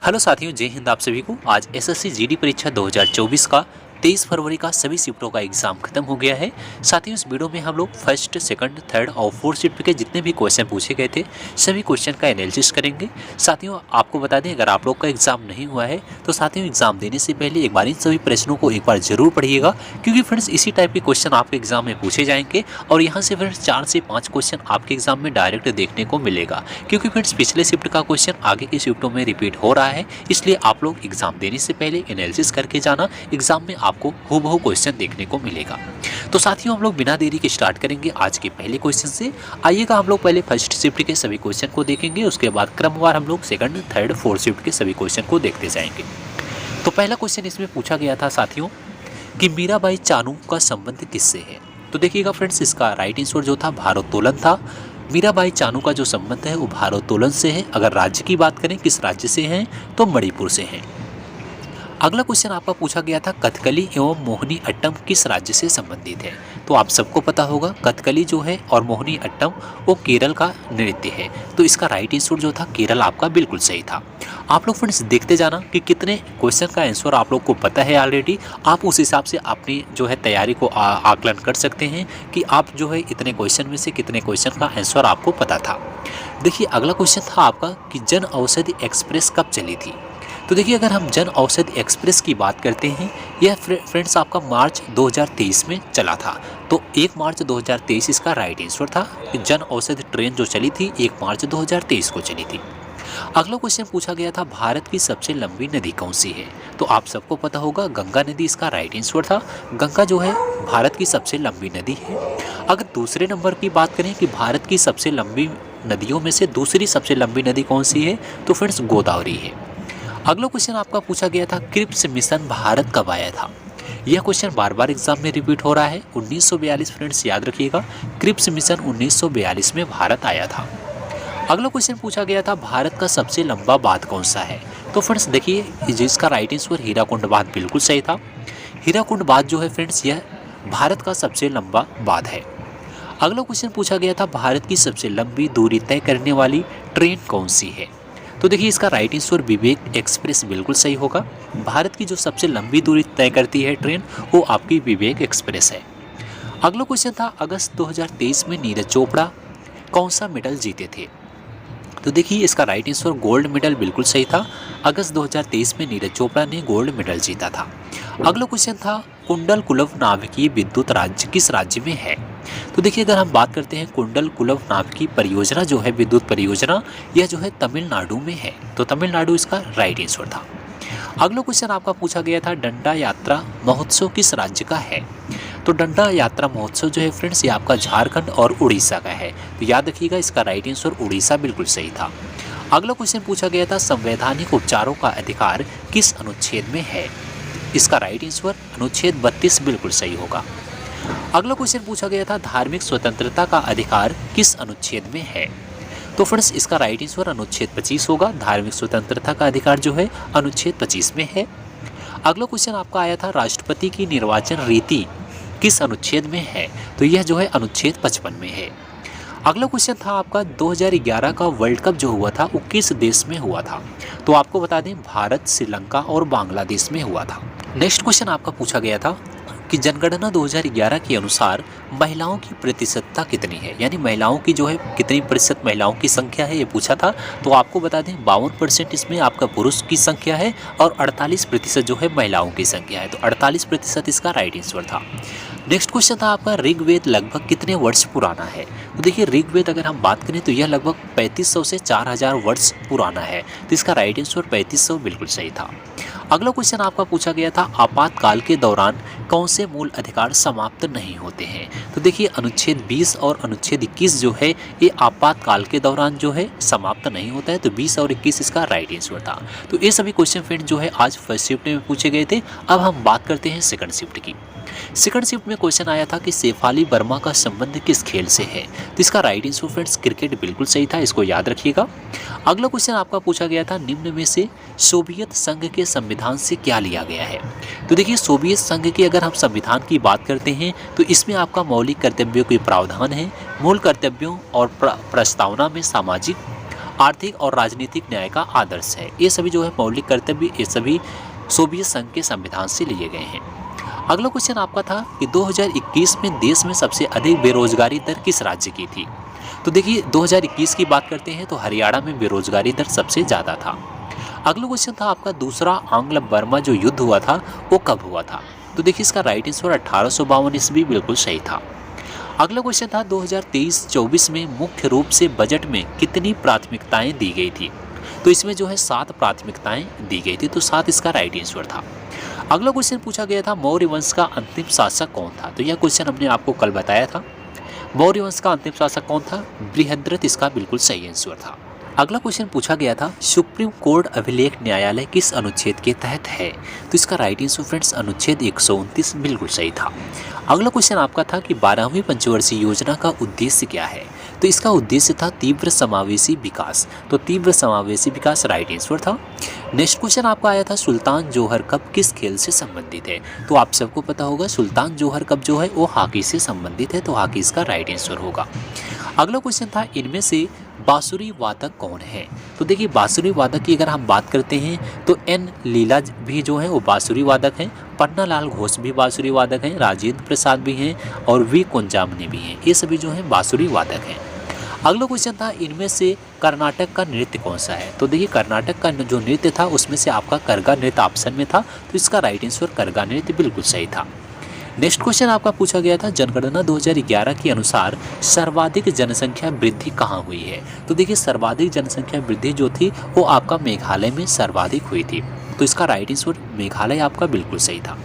Hello साथियों, जय हिंद। आप सभी को आज एसएससी जीडी परीक्षा 2024 का 23 फरवरी का सभी शिफ्टों का एग्जाम खत्म हो गया है। साथियों, इस वीडियो में हम लोग फर्स्ट, सेकंड, थर्ड और फोर्थ शिफ्ट के जितने भी क्वेश्चन पूछे गए थे सभी क्वेश्चन का एनालिसिस करेंगे। साथियों, आपको बता दें, अगर आप लोग का एग्जाम नहीं हुआ है तो साथियों एग्जाम देने से पहले एक बार इन सभी प्रश्नों को एक बार जरूर पढ़िएगा, क्योंकि फ्रेंड्स इसी टाइप के क्वेश्चन आपके एग्जाम में पूछे जाएंगे और यहाँ से फ्रेंड्स 4 से 5 क्वेश्चन आपके एग्जाम में डायरेक्ट देखने को मिलेगा, क्योंकि फ्रेंड्स पिछले शिफ्ट का क्वेश्चन आगे की शिफ्टों में रिपीट हो रहा है। इसलिए आप लोग एग्जाम देने से पहले एनालिसिस करके जाना, एग्जाम में आपको हूबहू क्वेश्चन देखने को मिलेगा। तो साथियों, हम लोग बिना देरी के स्टार्ट करेंगे आज के पहले क्वेश्चन से। आइएगा, हम लोग पहले फर्स्ट शिफ्ट के सभी क्वेश्चन को देखेंगे, उसके बाद क्रमवार हम लोग सेकंड, थर्ड, फोर्थ शिफ्ट के सभी क्वेश्चन को देखते जाएंगे। तो पहला क्वेश्चन इसमें पूछा गया था साथियों कि मीराबाई चानू का संबंध किससे है। तो देखिएगा फ्रेंड्स, इसका राइट आंसर जो था भारोत्तोलन था। मीराबाई चानू का जो संबंध है वो भारोत्तोलन से है। अगर राज्य की बात करें किस राज्य से हैं तो मणिपुर से हैं। अगला क्वेश्चन आपका पूछा गया था कथकली एवं मोहिनी अट्टम किस राज्य से संबंधित है। तो आप सबको पता होगा कथकली जो है और मोहिनी अट्टम वो केरल का नृत्य है। तो इसका राइट आंसर जो था केरल आपका बिल्कुल सही था। आप लोग फ्रेंड्स देखते जाना कि कितने क्वेश्चन का आंसर आप लोग को पता है ऑलरेडी। आप उस हिसाब से अपनी जो है तैयारी को आकलन कर सकते हैं कि आप जो है इतने क्वेश्चन में से कितने क्वेश्चन का आंसर आपको पता था। देखिए, अगला क्वेश्चन था आपका कि जन औषधि एक्सप्रेस कब चली थी। तो देखिए, अगर हम जन औषधि एक्सप्रेस की बात करते हैं, यह फ्रेंड्स आपका मार्च 2023 में चला था। तो 1 मार्च 2023 इसका राइट आंसर था कि जन औषधि ट्रेन जो चली थी 1 मार्च 2023 को चली थी। अगला क्वेश्चन पूछा गया था भारत की सबसे लंबी नदी कौन सी है। तो आप सबको पता होगा गंगा नदी इसका राइट आंसर था। गंगा जो है भारत की सबसे लंबी नदी है। अगर दूसरे नंबर की बात करें कि भारत की सबसे लंबी नदियों में से दूसरी सबसे लंबी नदी कौन सी है, तो फ्रेंड्स गोदावरी है। अगला क्वेश्चन आपका पूछा गया था क्रिप्स मिशन भारत कब आया था। यह क्वेश्चन बार बार एग्जाम में रिपीट हो रहा है। 1942 फ्रेंड्स याद रखिएगा, क्रिप्स मिशन 1942 में भारत आया था। अगला क्वेश्चन पूछा गया था भारत का सबसे लंबा बांध कौन सा है। तो फ्रेंड्स देखिए, जिसका राइट आंसर हीराकुंड बांध बिल्कुल सही था। हीराकुंड बांध जो है फ्रेंड्स यह भारत का सबसे लंबा बांध है। अगला क्वेश्चन पूछा गया था भारत की सबसे लंबी दूरी तय करने वाली ट्रेन कौन सी है। तो देखिए, इसका राइट आंसर विवेक एक्सप्रेस बिल्कुल सही होगा। भारत की जो सबसे लंबी दूरी तय करती है ट्रेन वो आपकी विवेक एक्सप्रेस है। अगला क्वेश्चन था अगस्त 2023 में नीरज चोपड़ा कौन सा मेडल जीते थे। तो देखिए, इसका राइट आंसर गोल्ड मेडल बिल्कुल सही था। अगस्त 2023 में नीरज चोपड़ा ने गोल्ड मेडल जीता था। अगला क्वेश्चन था कुंडलकुलम नाभिकीय विद्युत राज्य किस राज्य में है। तो देखिए, अगर हम बात करते हैं कुंडलकुलम नाभिकीय परियोजना जो है विद्युत परियोजना, यह जो है तमिलनाडु में है। तो तमिलनाडु इसका राइट आंसर था। अगला क्वेश्चन आपका पूछा गया था डंडा यात्रा महोत्सव किस राज्य का है। तो डंडा यात्रा महोत्सव जो है फ्रेंड्स ये आपका झारखंड और उड़ीसा का है। तो याद रखिएगा, इसका राइट आंसर उड़ीसा बिल्कुल सही था। अगला क्वेश्चन पूछा गया था संवैधानिक उपचारों का अधिकार किस अनुच्छेद में है। इसका राइट आंसर अनुच्छेद 32 बिल्कुल सही होगा। अगला क्वेश्चन पूछा गया था धार्मिक स्वतंत्रता का अधिकार किस अनुच्छेद में है। तो फ्रेंड्स इसका राइट आंसर अनुच्छेद 25 होगा। धार्मिक स्वतंत्रता का अधिकार जो है अनुच्छेद 25 में है। अगला क्वेश्चन आपका आया था राष्ट्रपति की निर्वाचन रीति किस अनुच्छेद में है। तो यह जो है अनुच्छेद 55 में है। अगला क्वेश्चन था आपका 2011 का वर्ल्ड कप जो हुआ था वो किस देश में हुआ था। तो आपको बता दें भारत, श्रीलंका और बांग्लादेश में हुआ था। नेक्स्ट क्वेश्चन आपका पूछा गया था कि जनगणना 2011 के अनुसार महिलाओं की प्रतिशतता कितनी है, यानी महिलाओं की जो है कितनी प्रतिशत महिलाओं की संख्या है ये पूछा था। तो आपको बता दें 52% इसमें आपका पुरुष की संख्या है और 48% जो है महिलाओं की संख्या है। तो 48% इसका राइट आंसर था। नेक्स्ट क्वेश्चन था आपका ऋग्वेद लगभग कितने वर्ष पुराना है। तो देखिए, ऋग्वेद अगर हम बात करें तो यह लगभग 3500 से 4000 वर्ष पुराना है। तो इसका राइट आंसर 3500 बिल्कुल सही था। अगला क्वेश्चन आपका पूछा गया था आपातकाल के दौरान कौन से मूल अधिकार समाप्त नहीं होते हैं। तो देखिए, अनुच्छेद 20 और अनुच्छेद 21 जो है ये आपातकाल के दौरान जो है समाप्त नहीं होता है। तो 20 और 21 इसका राइट आंसर था। तो ये सभी क्वेश्चन फ्रेंड जो है आज फर्स्ट शिफ्ट में पूछे गए थे। अब हम बात करते हैं सेकंड शिफ्ट की। सेकंड शिफ्ट में क्वेश्चन आया था कि शेफाली वर्मा का संबंध किस खेल से है। तो इसका राइट आंसर फ्रेंड्स क्रिकेट बिल्कुल सही था, इसको याद रखिएगा। अगला क्वेश्चन आपका पूछा गया था निम्न में से सोवियत संघ के संविधान से क्या लिया गया है। तो देखिए, सोवियत संघ के अगर हम संविधान की बात करते हैं तो इसमें आपका मौलिक कर्तव्यों के प्रावधान है। मूल कर्तव्यों और प्रस्तावना में सामाजिक आर्थिक और राजनीतिक न्याय का आदर्श है। ये सभी जो है मौलिक कर्तव्य ये सभी सोवियत संघ के संविधान से लिए गए हैं। अगला क्वेश्चन आपका था कि 2021 में देश में सबसे अधिक बेरोजगारी दर किस राज्य की थी। तो देखिए 2021 की बात करते हैं तो हरियाणा में बेरोजगारी दर सबसे ज़्यादा था। अगला क्वेश्चन था आपका दूसरा आंग्ल बर्मा जो युद्ध हुआ था वो कब हुआ था। तो देखिए इसका राइट आंसर 1852 ईस्वी बिल्कुल सही था। अगला क्वेश्चन था 2023-24 में मुख्य रूप से बजट में कितनी प्राथमिकताएं दी गई थी। तो इसमें जो है 7 प्राथमिकताएं दी गई थी, तो 7 इसका राइट आंसर था। अगला क्वेश्चन पूछा गया था मौर्य वंश का अंतिम शासक कौन था। तो यह क्वेश्चन हमने आपको कल बताया था। मौर्य वंश का अंतिम शासक कौन था, बृहद्रथ इसका बिल्कुल सही आंसर था। अगला क्वेश्चन पूछा गया था सुप्रीम कोर्ट अभिलेख न्यायालय किस अनुच्छेद के तहत है। तो इसका राइट आंसर फ्रेंड्स अनुच्छेद 129 बिल्कुल सही था। अगला क्वेश्चन आपका था कि 12वीं पंचवर्षीय योजना का उद्देश्य क्या है। तो इसका उद्देश्य था तीव्र समावेशी विकास। तो तीव्र समावेशी विकास राइट आंसर था। नेक्स्ट क्वेश्चन आपका आया था सुल्तान जोहर कप किस खेल से संबंधित है। तो आप सबको पता होगा सुल्तान जोहर कप जो है वो हॉकी से संबंधित है, तो हॉकी इसका राइट आंसर होगा। अगला क्वेश्चन था इनमें से बांसुरी वादक कौन है। तो देखिए बांसुरी वादक की अगर हम बात करते हैं तो एन लीला भी जो है वो बांसुरी वादक हैं, पन्नालाल घोष भी बांसुरी वादक हैं, राजेंद्र प्रसाद भी हैं और वी कुंजामनी भी हैं। ये सभी जो हैं बांसुरी वादक हैं। अगला क्वेश्चन था इनमें से कर्नाटक का नृत्य कौन सा है। तो देखिए कर्नाटक का जो नृत्य था उसमें से आपका करगा नृत्य ऑप्शन में था, तो इसका राइट आंसर करगा नृत्य बिल्कुल सही था। नेक्स्ट क्वेश्चन आपका पूछा गया था जनगणना 2011 के अनुसार सर्वाधिक जनसंख्या वृद्धि कहाँ हुई है। तो देखिए सर्वाधिक जनसंख्या वृद्धि जो थी वो आपका मेघालय में सर्वाधिक हुई थी, तो इसका राइट आंसर मेघालय आपका बिल्कुल सही था।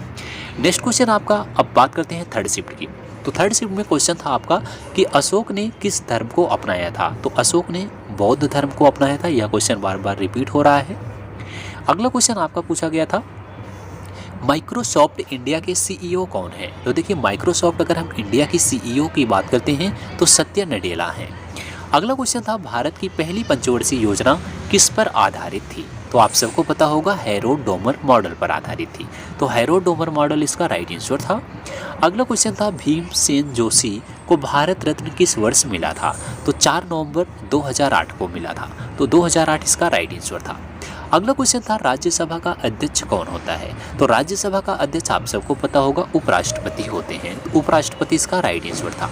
नेक्स्ट क्वेश्चन आपका अब बात करते हैं थर्ड शिफ्ट की। तो थर्ड शिफ्ट में क्वेश्चन था आपका कि अशोक ने किस धर्म को अपनाया था। तो अशोक ने बौद्ध धर्म को अपनाया था। यह क्वेश्चन बार बार रिपीट हो रहा है। अगला क्वेश्चन आपका पूछा गया था माइक्रोसॉफ्ट इंडिया के सीईओ कौन है। तो देखिए माइक्रोसॉफ्ट अगर हम इंडिया की सीईओ की बात करते हैं तो सत्या नडेला हैं। अगला क्वेश्चन था भारत की पहली पंचवर्षीय योजना किस पर आधारित थी। तो आप सबको पता होगा हैरोल्ड डोमर मॉडल पर आधारित थी, तो हैरोल्ड डोमर मॉडल इसका राइट आंसर था। अगला क्वेश्चन था भीमसेन जोशी को भारत रत्न किस वर्ष मिला था। तो 4 नवंबर 2008 को मिला था, तो 2008 इसका राइट आंसर था। अगला क्वेश्चन था राज्यसभा का अध्यक्ष कौन होता है। तो राज्यसभा का अध्यक्ष आप सबको पता होगा उपराष्ट्रपति होते हैं, तो उपराष्ट्रपति इसका राइट आंसर था।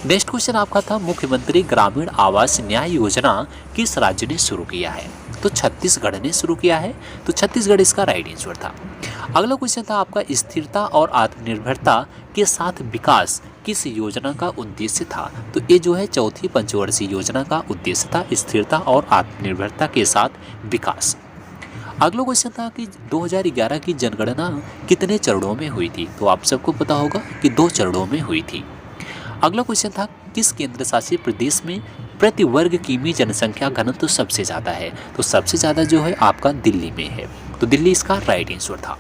नेक्स्ट क्वेश्चन आपका था मुख्यमंत्री ग्रामीण आवास न्याय योजना किस राज्य ने शुरू किया है। तो छत्तीसगढ़ ने शुरू किया है, तो छत्तीसगढ़ इसका राइट आंसर था। अगला क्वेश्चन था आपका स्थिरता और आत्मनिर्भरता के साथ विकास किस योजना का उद्देश्य था। तो ये जो है चौथी पंचवर्षीय योजना का उद्देश्य था, स्थिरता और आत्मनिर्भरता के साथ विकास। अगला क्वेश्चन था कि 2011 की जनगणना कितने चरणों में हुई थी। तो आप सबको पता होगा कि 2 चरणों में हुई थी। अगला क्वेश्चन था किस केंद्र शासित प्रदेश में प्रति वर्ग किमी जनसंख्या घनत्व तो सबसे ज़्यादा है। तो सबसे ज़्यादा जो है आपका दिल्ली में है, तो दिल्ली इसका राइट आंसर था।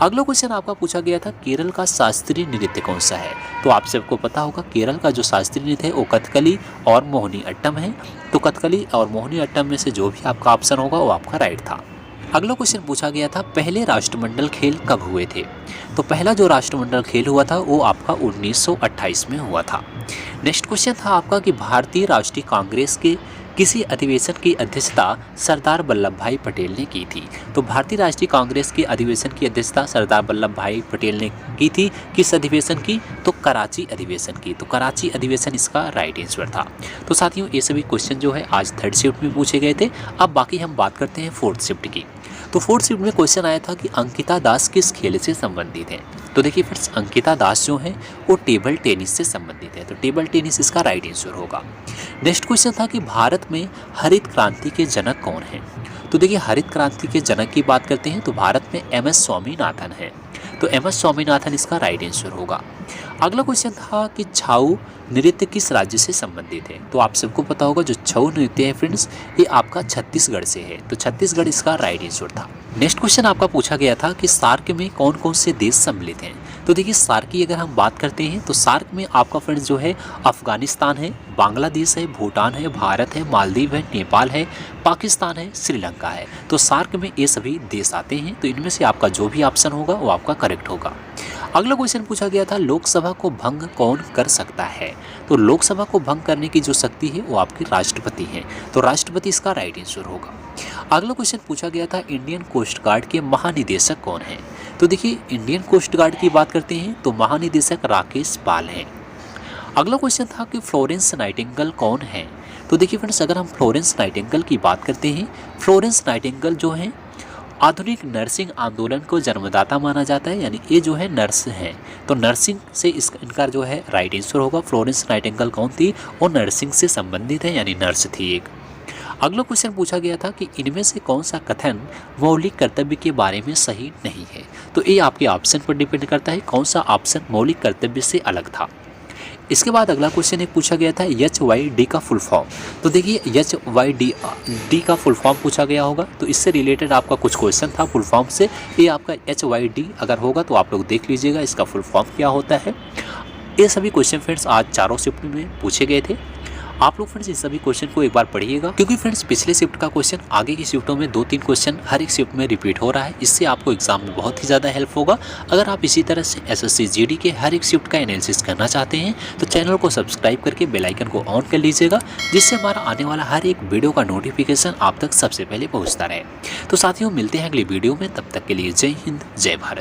अगला क्वेश्चन आपका पूछा गया था केरल का शास्त्रीय नृत्य कौन सा है। तो आप सबको पता होगा केरल का जो शास्त्रीय नृत्य है वो कथकली और मोहिनी अट्टम है, तो कथकली और मोहिनी अट्टम में से जो भी आपका ऑप्शन होगा वो आपका राइट था। अगला क्वेश्चन पूछा गया था पहले राष्ट्रमंडल खेल कब हुए थे। तो पहला जो राष्ट्रमंडल खेल हुआ था वो आपका 1928 में हुआ था। नेक्स्ट क्वेश्चन था आपका कि भारतीय राष्ट्रीय कांग्रेस के किसी अधिवेशन की अध्यक्षता सरदार वल्लभ भाई पटेल ने की थी। तो भारतीय राष्ट्रीय कांग्रेस के अधिवेशन की अध्यक्षता सरदार वल्लभ भाई पटेल ने की थी। किस अधिवेशन की, तो कराची अधिवेशन की, तो कराची अधिवेशन इसका राइट आंसर था। तो साथियों ये सभी क्वेश्चन जो है आज थर्ड शिफ्ट में पूछे गए थे। अब बाकी हम बात करते हैं फोर्थ शिफ्ट की। तो फोर्थ शिफ्ट में क्वेश्चन आया था कि अंकिता दास किस खेल से संबंधित है। तो देखिए फ्रेंड्स अंकिता दास जो है वो टेबल टेनिस से संबंधित है, तो टेबल टेनिस इसका राइट आंसर होगा। नेक्स्ट क्वेश्चन था कि भारत में हरित क्रांति के जनक कौन हैं। तो देखिए हरित क्रांति के जनक की बात करते हैं तो भारत में MS स्वामीनाथन है, तो MS स्वामीनाथन इसका राइट आंसर होगा। अगला क्वेश्चन था कि छाऊ नृत्य किस राज्य से संबंधित है। तो आप सबको पता होगा जो छऊ नृत्य है फ्रेंड्स ये आपका छत्तीसगढ़ से है, तो छत्तीसगढ़ इसका राइट आंसर था। नेक्स्ट क्वेश्चन आपका पूछा गया था कि सार्क में कौन कौन से देश सम्मिलित हैं। तो देखिए सार्क की अगर हम बात करते हैं तो सार्क में आपका फ्रेंड्स जो है अफगानिस्तान है, बांग्लादेश है, भूटान है, भारत है, मालदीव है, नेपाल है, पाकिस्तान है, श्रीलंका है। तो सार्क में ये सभी देश आते हैं, तो इनमें से आपका जो भी ऑप्शन होगा वो आपका करेक्ट होगा। अगला क्वेश्चन पूछा गया था लोकसभा को भंग कौन कर सकता है। तो लोकसभा को भंग करने की जो शक्ति है वो आपकी राष्ट्रपति है। तो राष्ट्रपति इसका राइट आंसर होगा। अगला क्वेश्चन पूछा गया था इंडियन कोस्ट गार्ड के महानिदेशक कौन है। तो देखिए इंडियन कोस्ट गार्ड की बात करते हैं तो महानिदेशक राकेश पाल हैं। अगला क्वेश्चन था कि फ्लोरेंस नाइटिंगेल कौन है। तो देखिए फ्रेंड्स अगर हम फ्लोरेंस नाइटिंगेल की बात करते हैं, फ्लोरेंस नाइटिंगेल जो है आधुनिक नर्सिंग आंदोलन को जन्मदाता माना जाता है, यानी ये जो है नर्स हैं। तो नर्सिंग से इनका जो है राइट आंसर होगा। फ्लोरेंस नाइटिंगेल कौन थी, वो नर्सिंग से संबंधित है, यानी नर्स थी एक। अगला क्वेश्चन पूछा गया था कि इनमें से कौन सा कथन मौलिक कर्तव्य के बारे में सही नहीं है। तो ये आपके ऑप्शन पर डिपेंड करता है कौन सा ऑप्शन मौलिक कर्तव्य से अलग था। इसके बाद अगला क्वेश्चन एक पूछा गया था HYD का फुल फॉर्म। तो देखिए HYD का फुल फॉर्म पूछा गया होगा, तो इससे रिलेटेड आपका कुछ क्वेश्चन था फुल फॉर्म से। ये आपका HYD अगर होगा तो आप लोग देख लीजिएगा इसका फुल फॉर्म क्या होता है। ये सभी क्वेश्चन फ्रेंड्स आज चारों शिफ्ट में पूछे गए थे। आप लोग फ्रेंड्स इन सभी क्वेश्चन को एक बार पढ़िएगा, क्योंकि फ्रेंड्स पिछले शिफ्ट का क्वेश्चन आगे की शिफ्टों में 2-3 क्वेश्चन हर एक शिफ्ट में रिपीट हो रहा है। इससे आपको एग्जाम में बहुत ही ज़्यादा हेल्प होगा। अगर आप इसी तरह से SSC GD के हर एक शिफ्ट का एनालिसिस करना चाहते हैं तो चैनल को सब्सक्राइब करके बेल आइकन को ऑन कर लीजिएगा, जिससे हमारा आने वाला हर एक वीडियो का नोटिफिकेशन आप तक सबसे पहले पहुँचता रहे। तो साथियों मिलते हैं अगली वीडियो में, तब तक के लिए जय हिंद जय भारत।